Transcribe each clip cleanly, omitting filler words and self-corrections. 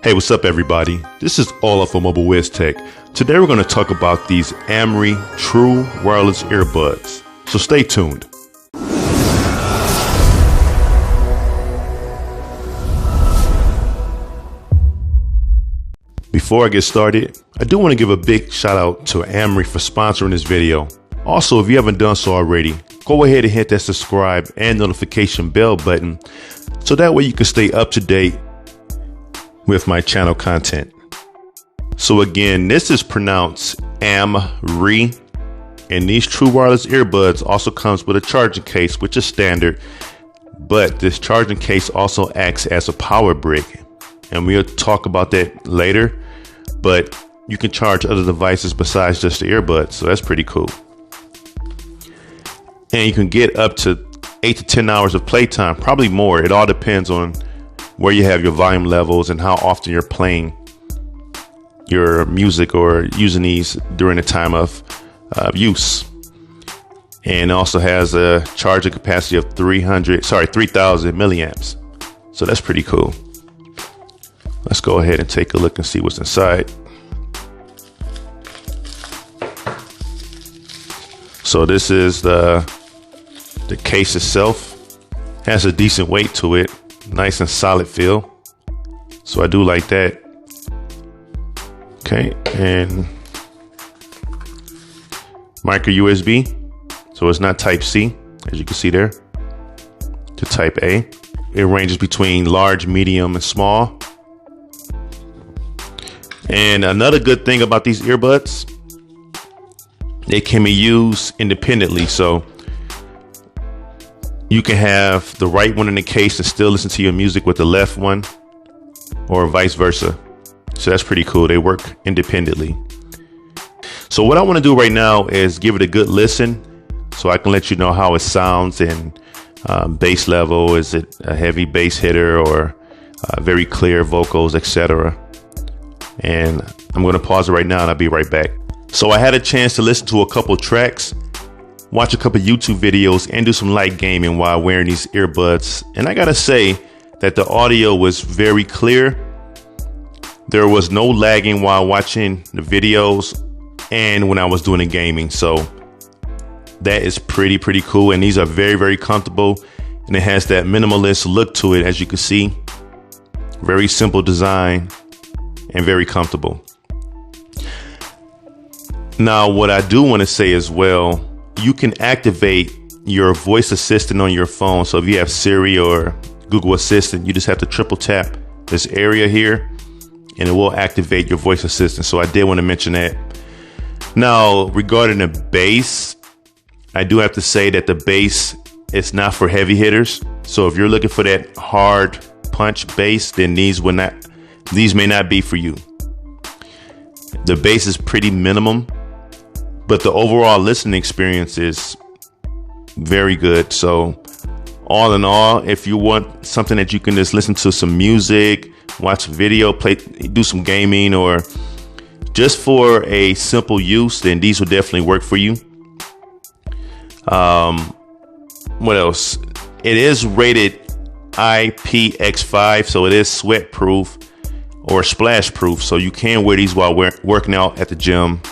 Hey, what's up everybody? This is Olaf from Mobile WizTech. Today we're going to talk about these Amri True Wireless Earbuds. So stay tuned. Before I get started, I do want to give a big shout out to Amri for sponsoring this video. Also, if you haven't done so already, go ahead and hit that subscribe and notification bell button so that way you can stay up to date with my channel content. So again, this is pronounced Amri, and these True Wireless Earbuds also comes with a charging case, which is standard, but this charging case also acts as a power brick, and we'll talk about that later. But you can charge other devices besides just the earbuds, so that's pretty cool. And you can get up to 8 to 10 hours of playtime, probably more. It all depends on where you have your volume levels and how often you're playing your music or using these during the time of use. And it also has a charging capacity of 3,000 milliamps. So that's pretty cool. Let's go ahead and take a look and see what's inside. So this is the case itself. Has a decent weight to it. Nice and solid feel. So I do like that. Okay, and micro USB. So it's not type C, as you can see there, to type A. It ranges between large, medium, and small. And another good thing about these earbuds, they can be used independently. So you can have the right one in the case and still listen to your music with the left one, or vice versa. So that's pretty cool. They work independently. So what I want to do right now is give it a good listen so I can let you know how it sounds and bass level. Is it a heavy bass hitter or very clear vocals, etc. And I'm going to pause it right now and I'll be right back. So I had a chance to listen to a couple tracks, watch a couple YouTube videos, and do some light gaming while wearing these earbuds. And I gotta say that the audio was very clear. There was no lagging while watching the videos and when I was doing the gaming. So that is pretty cool. And these are very comfortable. And it has that minimalist look to it, as you can see. Very simple design and very comfortable. Now, what I do want to say as well, you can activate your voice assistant on your phone. So if you have Siri or Google Assistant, you just have to triple tap this area here and it will activate your voice assistant. So I did want to mention that. Now, regarding the bass, I do have to say that the bass is not for heavy hitters. So if you're looking for that hard punch bass, then these may not be for you. The bass is pretty minimum, but the overall listening experience is very good. So all in all, if you want something that you can just listen to some music, watch a video, do some gaming, or just for a simple use, then these will definitely work for you. What else? It is rated IPX5, so it is sweat proof or splash proof. So you can wear these while working out at the gym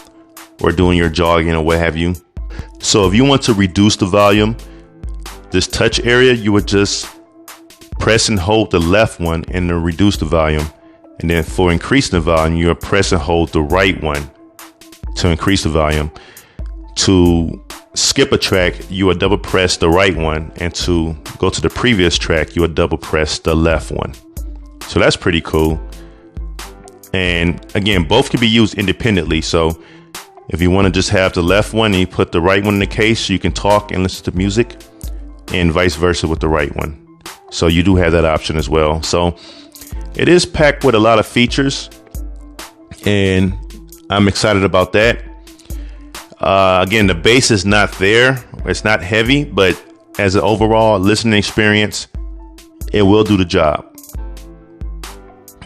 or doing your jogging or what have you. So if you want to reduce the volume, this touch area, you would just press and hold the left one and then reduce the volume. And then for increasing the volume, you would press and hold the right one to increase the volume. To skip a track, you would double press the right one, and to go to the previous track, you would double press the left one. So that's pretty cool. And again, both can be used independently. So if you want to just have the left one and you put the right one in the case, you can talk and listen to music, and vice versa with the right one. So you do have that option as well. So it is packed with a lot of features, and I'm excited about that. Again, the bass is not there. It's not heavy, but as an overall listening experience, it will do the job.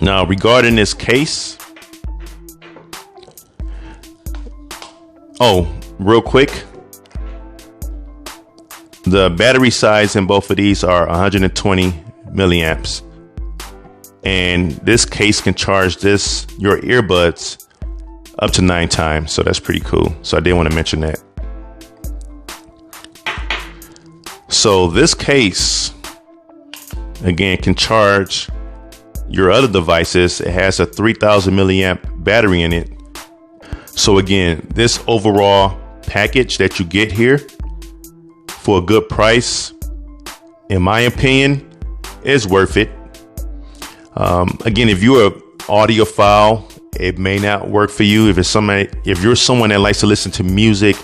Now, regarding this case, real quick, the battery size in both of these are 120 milliamps. And this case can charge your earbuds up to 9 times. So that's pretty cool. So I did want to mention that. So this case, again, can charge your other devices. It has a 3000 milliamp battery in it. So again, this overall package that you get here for a good price, in my opinion, is worth it. Again, if you're an audiophile, it may not work for you. If you're someone that likes to listen to music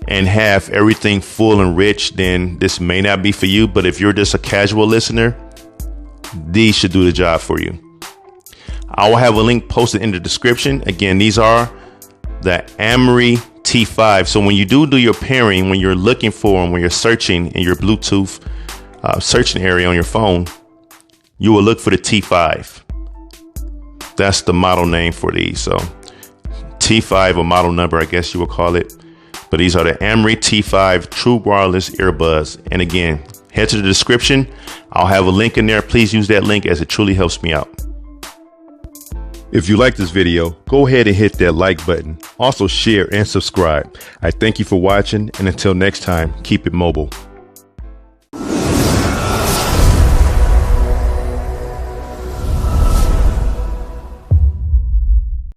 and have everything full and rich, then this may not be for you. But if you're just a casual listener, these should do the job for you. I will have a link posted in the description. Again, these are the Amory T5. So when you do your pairing, when you're looking for them, when you're searching in your Bluetooth searching area on your phone, you will look for the T5. That's the model name for these. So T5, or model number, I guess you will call it. But these are the Amory T5 True Wireless Earbuds. And again, head to the description. I'll have a link in there. Please use that link, as it truly helps me out. If you like this video, go ahead and hit that like button. Also share and subscribe. I thank you for watching, and until next time, keep it mobile.